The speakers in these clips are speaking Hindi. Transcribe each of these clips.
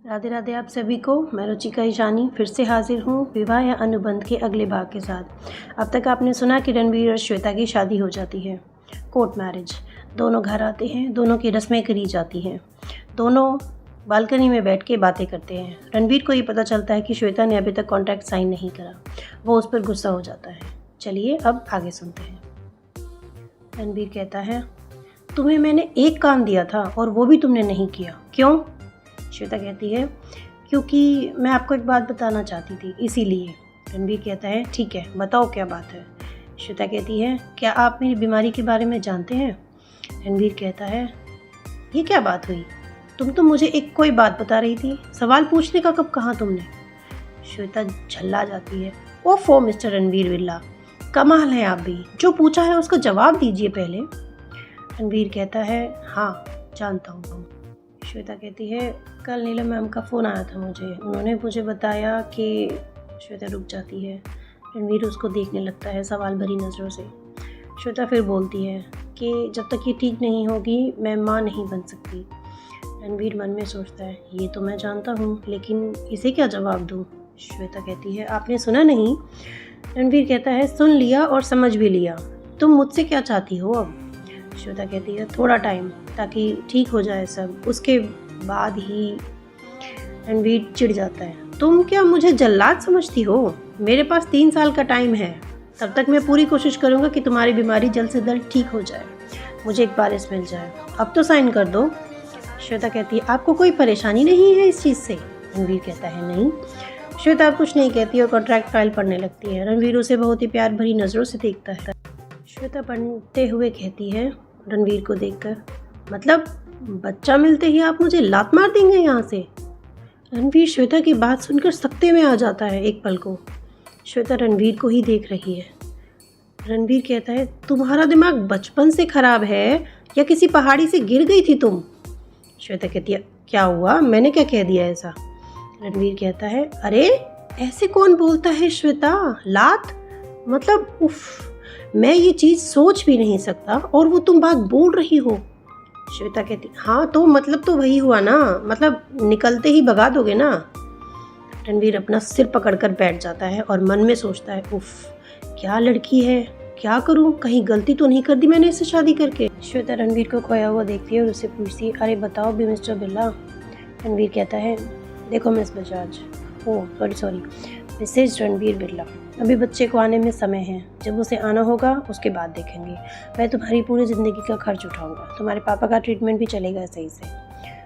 राधे राधे आप सभी को। मैं रुचिका ईशानी फिर से हाजिर हूँ विवाह या अनुबंध के अगले भाग के साथ। अब तक आपने सुना कि रणवीर और श्वेता की शादी हो जाती है, कोर्ट मैरिज। दोनों घर आते हैं, दोनों की रस्में करी जाती हैं, दोनों बालकनी में बैठ के बातें करते हैं। रणवीर को ये पता चलता है कि श्वेता ने अभी तक कॉन्ट्रैक्ट साइन नहीं करा। वो उस पर गुस्सा हो जाता है। चलिए अब आगे सुनते हैं। रणवीर कहता है, तुम्हें मैंने एक काम दिया था और वो भी तुमने नहीं किया, क्यों? श्वेता कहती है, क्योंकि मैं आपको एक बात बताना चाहती थी, इसीलिए। रणवीर कहता है, ठीक है, बताओ क्या बात है। श्वेता कहती है, क्या आप मेरी बीमारी के बारे में जानते हैं? रणवीर कहता है, ये क्या बात हुई? तुम तो मुझे एक कोई बात बता रही थी, सवाल पूछने का कब कहा तुमने? श्वेता झल्ला जाती है, ओफो मिस्टर रणवीर बिरला, कमाल है आप भी, जो पूछा है उसका जवाब दीजिए पहले। रणवीर कहता है, हाँ जानता हूँ। श्वेता कहती है, कल नीलम मैम का फ़ोन आया था मुझे, उन्होंने मुझे बताया कि। श्वेता रुक जाती है। रणवीर उसको देखने लगता है सवाल भरी नज़रों से। श्वेता फिर बोलती है कि जब तक ये ठीक नहीं होगी मैं माँ नहीं बन सकती। रणवीर मन में सोचता है, ये तो मैं जानता हूँ, लेकिन इसे क्या जवाब दूँ? श्वेता कहती है, आपने सुना नहीं? रणवीर कहता है, सुन लिया और समझ भी लिया, तुम मुझसे क्या चाहती हो अब? श्वेता कहती है, थोड़ा टाइम, ताकि ठीक हो जाए सब, उसके बाद ही। रणवीर चिढ़ जाता है, तुम क्या मुझे जल्लाद समझती हो? मेरे पास 3 साल का टाइम है, तब तक मैं पूरी कोशिश करूँगा कि तुम्हारी बीमारी जल्द से जल्द ठीक हो जाए, मुझे एक बारिश मिल जाए, अब तो साइन कर दो। श्वेता कहती है, आपको कोई परेशानी नहीं है इस चीज़ से? रणवीर कहता है, नहीं। श्वेता अब कुछ नहीं कहती और कॉन्ट्रैक्ट फाइल पढ़ने लगती है। रणवीर उसे बहुत ही प्यार भरी नज़रों से देखता है। श्वेता पढ़ते हुए कहती है रणवीर को देखकर, मतलब बच्चा मिलते ही आप मुझे लात मार देंगे यहाँ से? रणवीर श्वेता की बात सुनकर सकते में आ जाता है एक पल को। श्वेता रणवीर को ही देख रही है। रणवीर कहता है, तुम्हारा दिमाग बचपन से खराब है या किसी पहाड़ी से गिर गई थी तुम? श्वेता कहती है, क्या हुआ, मैंने क्या कह दिया ऐसा? रणवीर कहता है, अरे ऐसे कौन बोलता है श्वेता, लात मतलब उफ, मैं ये चीज़ सोच भी नहीं सकता और वो तुम बात बोल रही हो। श्वेता कहती, हाँ तो मतलब तो वही हुआ ना, मतलब निकलते ही भगा दोगे ना? रणवीर अपना सिर पकड़कर बैठ जाता है और मन में सोचता है, उफ क्या लड़की है, क्या करूँ, कहीं गलती तो नहीं कर दी मैंने इससे शादी करके? श्वेता रणवीर को खोया हुआ देखती है और उससे पूछती है, अरे बताओ भी मिस्टर बिरला। रणवीर कहता है, देखो Miss Bajaj, oh sorry Mrs Ranveer Birla, अभी बच्चे को आने में समय है, जब उसे आना होगा उसके बाद देखेंगे। मैं तुम्हारी पूरी ज़िंदगी का खर्च उठाऊंगा, तुम्हारे पापा का ट्रीटमेंट भी चलेगा सही से।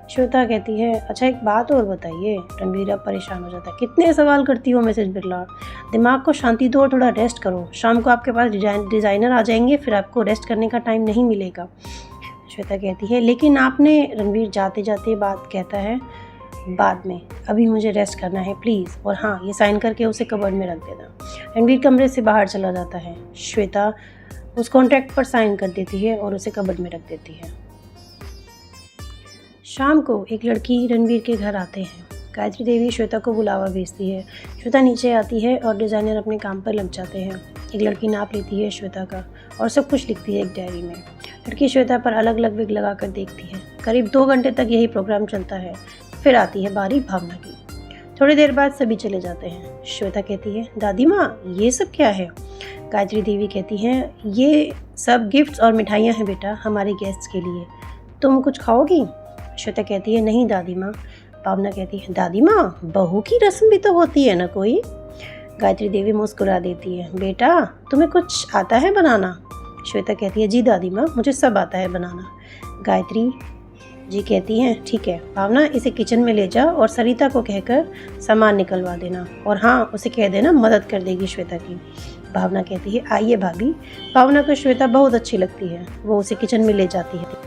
श्वेता कहती है, अच्छा एक बात और बताइए। रणवीर अब परेशान हो जाता है, कितने सवाल करती हो मिसेज बिरला, दिमाग को शांति दो और थोड़ा रेस्ट करो, शाम को आपके पास डिज़ाइनर आ जाएंगे, फिर आपको रेस्ट करने का टाइम नहीं मिलेगा। श्वेता कहती है, लेकिन आपने। रणवीर जाते जाते बात कहता है, बाद में, अभी मुझे रेस्ट करना है प्लीज़, और हाँ ये साइन करके उसे कबर्ड में रख देना। रणवीर कमरे से बाहर चला जाता है। श्वेता उस कॉन्ट्रैक्ट पर साइन कर देती है और उसे कबर्ड में रख देती है। शाम को एक लड़की रणवीर के घर आते हैं। गायत्री देवी श्वेता को बुलावा भेजती है। श्वेता नीचे आती है और डिज़ाइनर अपने काम पर लग जाते हैं। एक लड़की नाप लेती है श्वेता का और सब कुछ लिखती है एक डायरी में। लड़की श्वेता पर अलग अलग विग लगा कर देखती है। करीब 2 घंटे तक यही प्रोग्राम चलता है। फिर आती है बारी भावना की। थोड़ी देर बाद सभी चले जाते हैं। श्वेता कहती है, दादी माँ ये सब क्या है? गायत्री देवी कहती हैं, ये सब गिफ्ट्स और मिठाइयाँ हैं बेटा, हमारे गेस्ट्स के लिए, तुम कुछ खाओगी? श्वेता कहती है, नहीं दादी माँ। भावना कहती है, दादी माँ बहू की रस्म भी तो होती है ना कोई? गायत्री देवी मुस्कुरा देती है, बेटा तुम्हें कुछ आता है बनाना? श्वेता कहती है, जी दादी माँ मुझे सब आता है बनाना। गायत्री जी कहती हैं, ठीक है भावना, इसे किचन में ले जा और सरिता को कहकर सामान निकलवा देना, और हाँ उसे कह देना मदद कर देगी श्वेता की। भावना कहती है, आइए भाभी। भावना को श्वेता बहुत अच्छी लगती है, वो उसे किचन में ले जाती है।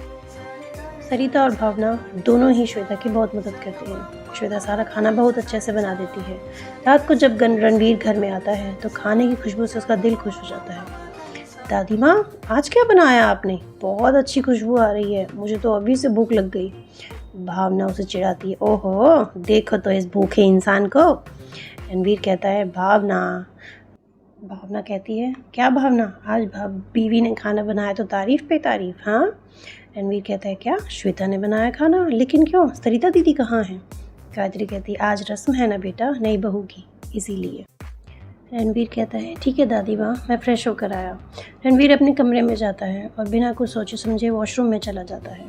सरिता और भावना दोनों ही श्वेता की बहुत मदद करती हैं। श्वेता सारा खाना बहुत अच्छे से बना देती है। रात को जब रणवीर घर में आता है तो खाने की खुशबू से उसका दिल खुश हो जाता है। दादी माँ आज क्या बनाया आपने? बहुत अच्छी खुशबू आ रही है, मुझे तो अभी से भूख लग गई। भावना उसे चिढ़ाती है, ओहो देखो तो इस भूखे इंसान को। रणवीर कहता है, भावना। भावना कहती है, क्या भावना, आज बीवी ने खाना बनाया तो तारीफ पे तारीफ? हाँ। रणवीर कहता है, क्या श्वेता ने बनाया खाना? लेकिन क्यों, सरिता दीदी कहाँ हैं? गायत्री कहती है आज रस्म है ना बेटा नई बहू की, इसीलिए। रणवीर कहता है ठीक है दादी माँ, मैं फ़्रेश होकर आया। रणवीर अपने कमरे में जाता है और बिना कुछ सोचे समझे वॉशरूम में चला जाता है।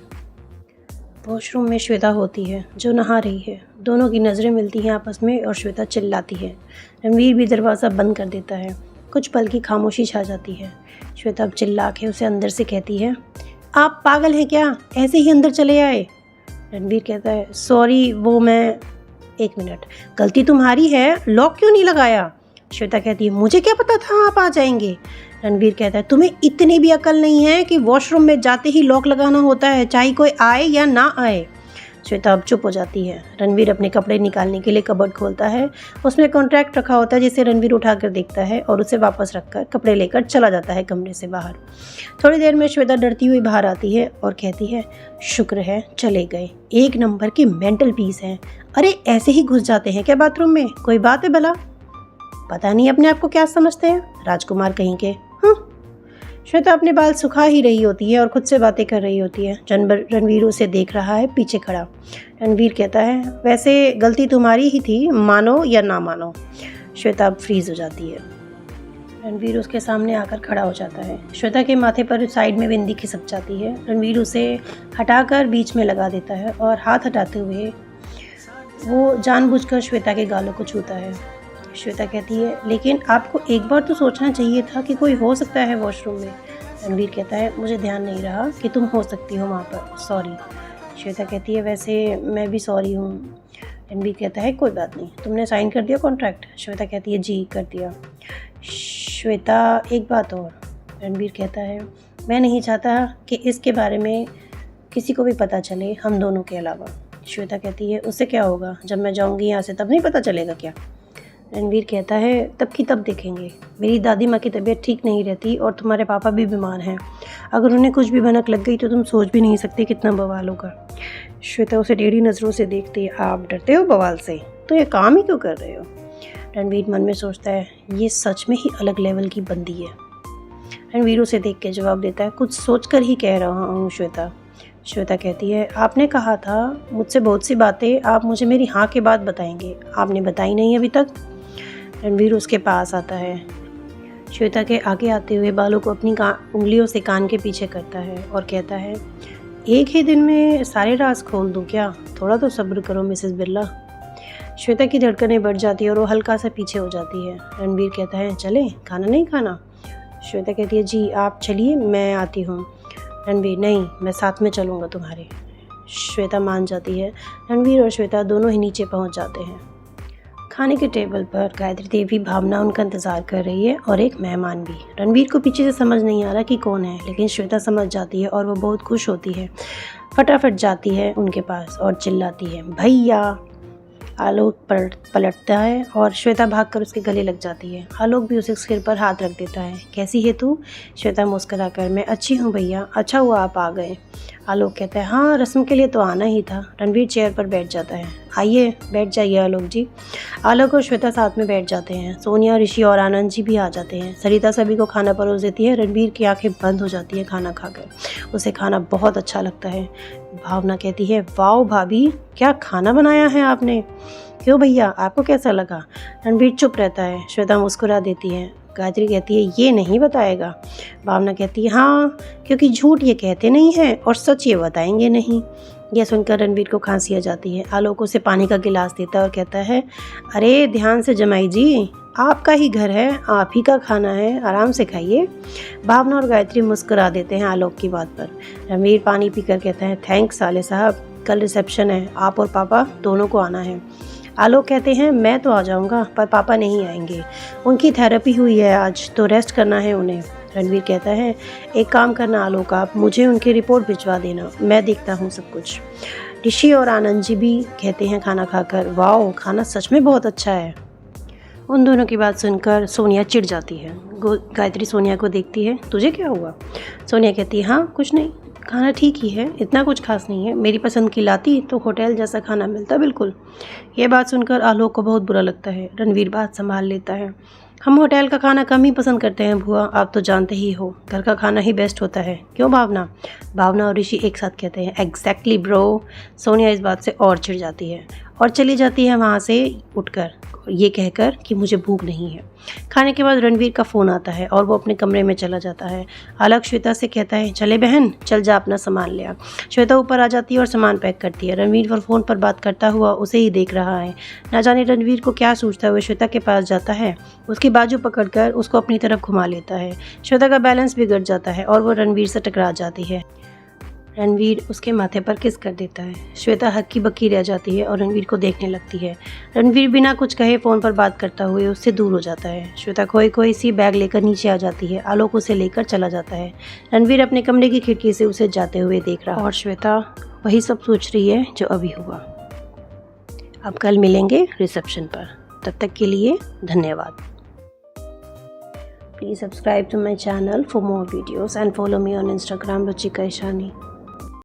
वॉशरूम में श्वेता होती है जो नहा रही है। दोनों की नज़रें मिलती हैं आपस में और श्वेता चिल्लाती है। रणवीर भी दरवाज़ा बंद कर देता है। कुछ पल की खामोशी छा जाती है। श्वेता अब चिल्ला के उसे अंदर से कहती है आप पागल हैं क्या, ऐसे ही अंदर चले आए। रणवीर कहता है सॉरी वो मैं, 1 मिनट, गलती तुम्हारी है, लॉक क्यों नहीं लगाया। श्वेता कहती है मुझे क्या पता था आप आ जाएंगे। रणवीर कहता है तुम्हें इतनी भी अकल नहीं है कि वॉशरूम में जाते ही लॉक लगाना होता है, चाहे कोई आए या ना आए। श्वेता अब चुप हो जाती है। रणवीर अपने कपड़े निकालने के लिए कबर्ड खोलता है। उसमें कॉन्ट्रैक्ट रखा होता है जिसे रणवीर उठाकर देखता है और उसे वापस रखकर कपड़े लेकर चला जाता है कमरे से बाहर। थोड़ी देर में श्वेता डरती हुई बाहर आती है और कहती है शुक्र है चले गए, 1 नंबर की मेंटल पीस हैं। अरे ऐसे ही घुस जाते हैं क्या बाथरूम में, कोई बात है भला, पता नहीं अपने आप को क्या समझते हैं, राजकुमार कहीं के। श्वेता अपने बाल सुखा ही रही होती है और खुद से बातें कर रही होती है। रणवीर उसे देख रहा है पीछे खड़ा। रणवीर कहता है वैसे गलती तुम्हारी ही थी, मानो या ना मानो। श्वेता अब फ्रीज हो जाती है। रणवीर उसके सामने आकर खड़ा हो जाता है। श्वेता के माथे पर साइड में बिंदी खिसक जाती है। रणवीर उसे हटाकर बीच में लगा देता है और हाथ हटाते हुए वो जानबूझकर श्वेता के गालों को छूता है। श्वेता कहती है लेकिन आपको एक बार तो सोचना चाहिए था कि कोई हो सकता है वॉशरूम में। रणवीर कहता है मुझे ध्यान नहीं रहा कि तुम हो सकती हो वहाँ पर, सॉरी। श्वेता कहती है वैसे मैं भी सॉरी हूँ। रणवीर कहता है कोई बात नहीं, तुमने साइन कर दिया कॉन्ट्रैक्ट। श्वेता कहती है जी कर दिया। श्वेता एक बात और। रणवीर कहता है मैं नहीं चाहता कि इसके बारे में किसी को भी पता चले, हम दोनों के अलावा। श्वेता कहती है उससे क्या होगा, जब मैं जाऊँगी यहाँ से तब नहीं पता चलेगा क्या। रणवीर कहता है तब की तब देखेंगे, मेरी दादी माँ की तबीयत ठीक नहीं रहती और तुम्हारे पापा भी बीमार हैं, अगर उन्हें कुछ भी भनक लग गई तो तुम सोच भी नहीं सकते कितना बवाल होगा। श्वेता उसे टेढ़ी नज़रों से देखती है, आप डरते हो बवाल से, तो ये काम ही क्यों कर रहे हो। रणवीर मन में सोचता है ये सच में ही अलग लेवल की बंदी है। रणवीर उसे देख के जवाब देता है कुछ सोच कर ही कह रहा हूँ श्वेता। श्वेता कहती है आपने कहा था मुझसे बहुत सी बातें आप मुझे मेरी हाँ के बाद बताएंगे, आपने बताई नहीं अभी तक। रणवीर उसके पास आता है। श्वेता के आगे आते हुए बालों को अपनी उंगलियों से कान के पीछे करता है और कहता है एक ही दिन में सारे राज खोल दूं क्या, थोड़ा तो सब्र करो मिसेस बिरला। श्वेता की धड़कनें बढ़ जाती है और वो हल्का सा पीछे हो जाती है। रणवीर कहता है चले, खाना नहीं खाना। श्वेता कहती है जी आप चलिए मैं आती हूँ। रणवीर नहीं, मैं साथ में चलूँगा तुम्हारे। श्वेता मान जाती है। रणवीर और श्वेता दोनों ही नीचे पहुँच जाते हैं। खाने के टेबल पर गायत्री देवी भावना उनका इंतज़ार कर रही है और एक मेहमान भी। रणवीर को पीछे से समझ नहीं आ रहा कि कौन है, लेकिन श्वेता समझ जाती है और वो बहुत खुश होती है। फटाफट जाती है उनके पास और चिल्लाती है भैया। आलोक पलटता है और श्वेता भागकर उसके गले लग जाती है। आलोक भी उसके सिर पर हाथ रख देता है। कैसी है तू। श्वेता मुस्कुराकर मैं अच्छी हूँ भैया, अच्छा हुआ आप आ गए। आलोक कहता है हाँ रस्म के लिए तो आना ही था। रणवीर चेयर पर बैठ जाता है। आइए बैठ जाइए आलोक जी। आलोक और श्वेता साथ में बैठ जाते हैं। सोनिया, ऋषि और आनंद जी भी आ जाते हैं। सरिता सभी को खाना परोस देती है। रणवीर की आंखें बंद हो जाती हैं खाना खाकर, उसे खाना बहुत अच्छा लगता है। भावना कहती है वाओ भाभी क्या खाना बनाया है आपने, क्यों भैया आपको कैसा लगा। रणवीर चुप रहता है। श्वेता मुस्कुरा देती है। गायत्री कहती है ये नहीं बताएगा। भावना कहती है हाँ क्योंकि झूठ ये कहते नहीं हैं और सच ये बताएंगे नहीं। यह सुनकर रणवीर को खांसी आ जाती है। आलोक उसे पानी का गिलास देता है और कहता है अरे ध्यान से जमाई जी, आपका ही घर है, आप ही का खाना है, आराम से खाइए। भावना और गायत्री मुस्कुरा देते हैं आलोक की बात पर। रणवीर पानी पीकर कहता है थैंक्स साले साहब, कल रिसेप्शन है, आप और पापा दोनों को आना है। आलोक कहते हैं मैं तो आ जाऊंगा पर पापा नहीं आएंगे, उनकी थेरेपी हुई है आज तो रेस्ट करना है उन्हें। रणवीर कहता है एक काम करना आलोक, आप मुझे उनकी रिपोर्ट भिजवा देना, मैं देखता हूँ सब कुछ। ऋषि और आनंद जी भी कहते हैं खाना खाकर वाओ खाना सच में बहुत अच्छा है। उन दोनों की बात सुनकर सोनिया चिढ़ जाती है। गायत्री सोनिया को देखती है तुझे क्या हुआ। सोनिया कहती है हाँ कुछ नहीं, खाना ठीक ही है, इतना कुछ खास नहीं है, मेरी पसंद की लाती तो होटल जैसा खाना मिलता बिल्कुल। ये बात सुनकर आलोक को बहुत बुरा लगता है। रणवीर बात संभाल लेता है। हम होटल का खाना कम ही पसंद करते हैं बुआ, आप तो जानते ही हो, घर का खाना ही बेस्ट होता है, क्यों भावना। भावना और ऋषि एक साथ कहते हैं एग्जैक्टली ब्रो। सोनिया इस बात से और चिढ़ जाती है और चली जाती है वहाँ से उठकर, ये कहकर कि मुझे भूख नहीं है। खाने के बाद रणवीर का फ़ोन आता है और वो अपने कमरे में चला जाता है। अलग श्वेता से कहता है, चले बहन, चल जा अपना सामान ले आ। श्वेता ऊपर आ जाती है और सामान पैक करती है। रणवीर पर फ़ोन पर बात करता हुआ उसे ही देख रहा है। ना जाने रणवीर को क्या सोचता हुआ श्वेता के पास जाता है, उसकी बाजू पकड़कर उसको अपनी तरफ घुमा लेता है। श्वेता का बैलेंस बिगड़ जाता है और वो रणवीर से टकरा जाती है। रणवीर उसके माथे पर किस कर देता है। श्वेता हक्की बक्की रह जाती है और रणवीर को देखने लगती है। रणवीर बिना कुछ कहे फ़ोन पर बात करता हुए उससे दूर हो जाता है। श्वेता खोई सी बैग लेकर नीचे आ जाती है। आलोक उसे लेकर चला जाता है। रणवीर अपने कमरे की खिड़की से उसे जाते हुए देख रहा है और श्वेता वही सब सोच रही है जो अभी हुआ। अब कल मिलेंगे रिसेप्शन पर। तब तक के लिए धन्यवाद। Please subscribe to my channel for more videos and follow me on Instagram Ruchika Ishani.